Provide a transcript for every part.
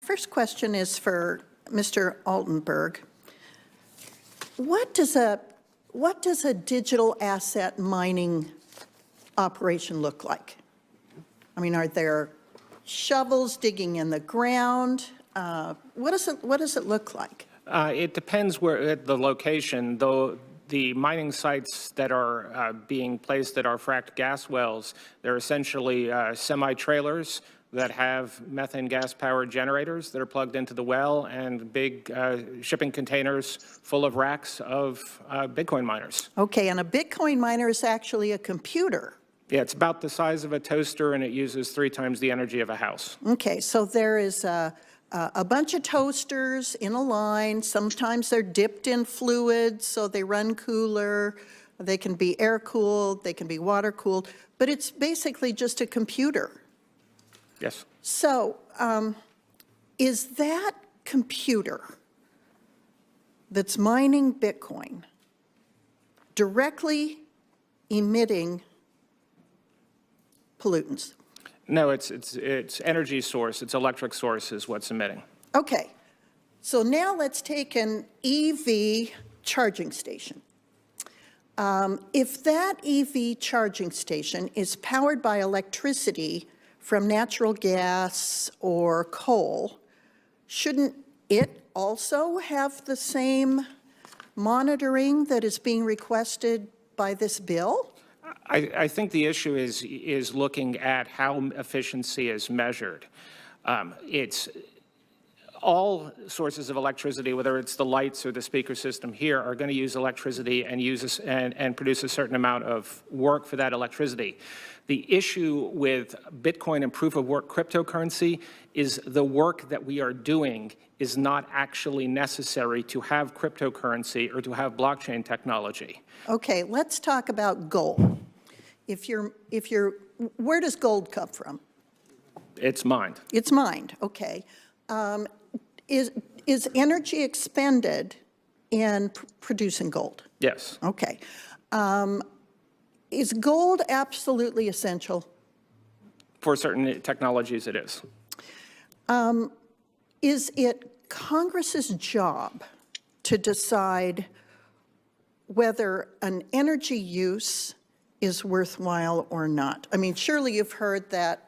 First question is for Mr. Altenberg. What does a digital asset mining operation look like? I mean, are there shovels digging in the ground? What does it look like? It depends where the location, though. The mining sites that are being placed that are fracked gas wells, they're essentially semi-trailers that have methane gas-powered generators that are plugged into the well and big shipping containers full of racks of Bitcoin miners. Okay, and a Bitcoin miner is actually a computer. Yeah, it's about the size of a toaster, and it uses 3 times the energy of a house. Okay, so there is a bunch of toasters in a line. Sometimes they're dipped in fluids, so they run cooler. They can be air-cooled, they can be water-cooled, but it's basically just a computer. Yes. So is that computer that's mining Bitcoin directly emitting pollutants? No, it's energy source. It's electric source is what's emitting. Okay. So now let's take an EV charging station. If that EV charging station is powered by electricity from natural gas or coal, shouldn't it also have the same monitoring that is being requested by this bill? I think the issue is looking at how efficiency is measured. It's all sources of electricity, whether it's the lights or the speaker system here, are going to use electricity and produce a certain amount of work for that electricity. The issue with Bitcoin and proof of work cryptocurrency is the work that we are doing is not actually necessary to have cryptocurrency or to have blockchain technology. Okay, let's talk about gold. Where does gold come from? It's mined. It's mined, okay. Is energy expended in producing gold? Yes. Okay. Is gold absolutely essential? For certain technologies, it is. Is it Congress's job to decide whether an energy use is worthwhile or not? I mean, surely you've heard that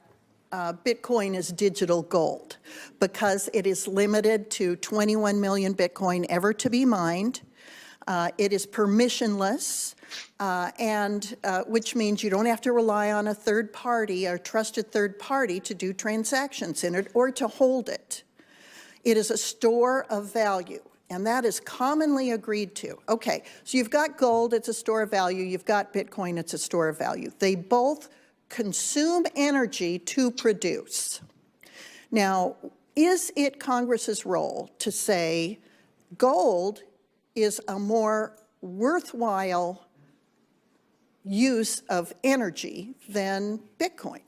Bitcoin is digital gold because it is limited to 21 million Bitcoin ever to be mined. It is permissionless, which means you don't have to rely on a third party, a trusted third party, to do transactions in it or to hold it. It is a store of value, and that is commonly agreed to. Okay, so you've got gold, it's a store of value. You've got Bitcoin, it's a store of value. They both consume energy to produce. Now, is it Congress's role to say gold is a more worthwhile use of energy than Bitcoin?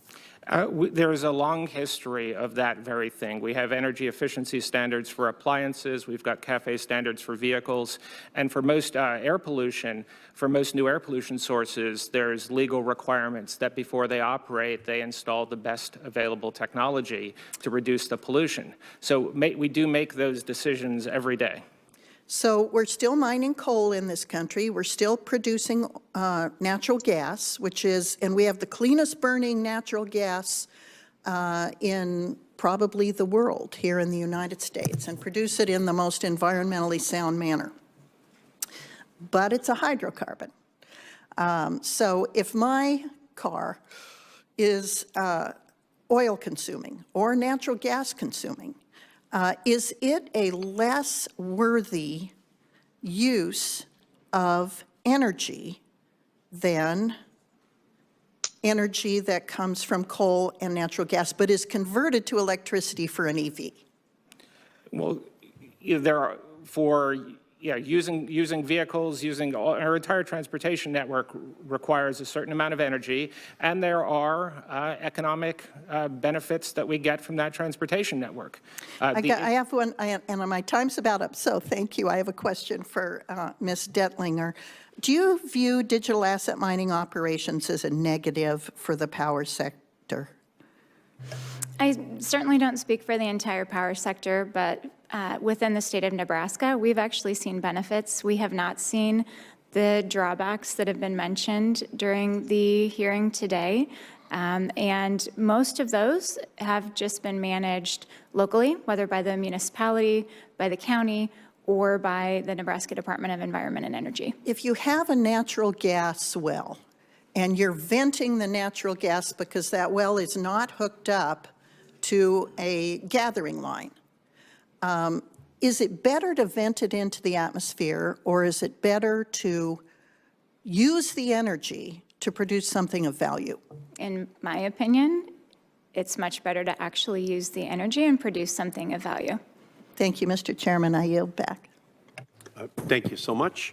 There is a long history of that very thing. We have energy efficiency standards for appliances. We've got CAFE standards for vehicles. And for most air pollution, for most new air pollution sources, there's legal requirements that before they operate, they install the best available technology to reduce the pollution. So we do make those decisions every day. So we're still mining coal in this country. We're still producing natural gas, and we have the cleanest burning natural gas in probably the world here in the United States, and produce it in the most environmentally sound manner. But it's a hydrocarbon. So if my car is oil consuming or natural gas consuming, is it a less worthy use of energy than energy that comes from coal and natural gas, but is converted to electricity for an EV? Well, there are using vehicles, using our entire transportation network requires a certain amount of energy, and there are economic benefits that we get from that transportation network. I have one, and my time's about up, so thank you. I have a question for Ms. Dettlinger. Do you view digital asset mining operations as a negative for the power sector? I certainly don't speak for the entire power sector, but within the state of Nebraska, we've actually seen benefits. We have not seen the drawbacks that have been mentioned during the hearing today. And most of those have just been managed locally, whether by the municipality, by the county, or by the Nebraska Department of Environment and Energy. If you have a natural gas well and you're venting the natural gas because that well is not hooked up to a gathering line, is it better to vent it into the atmosphere, or is it better to use the energy to produce something of value? In my opinion, it's much better to actually use the energy and produce something of value. Thank you, Mr. Chairman. I yield back. Thank you so much.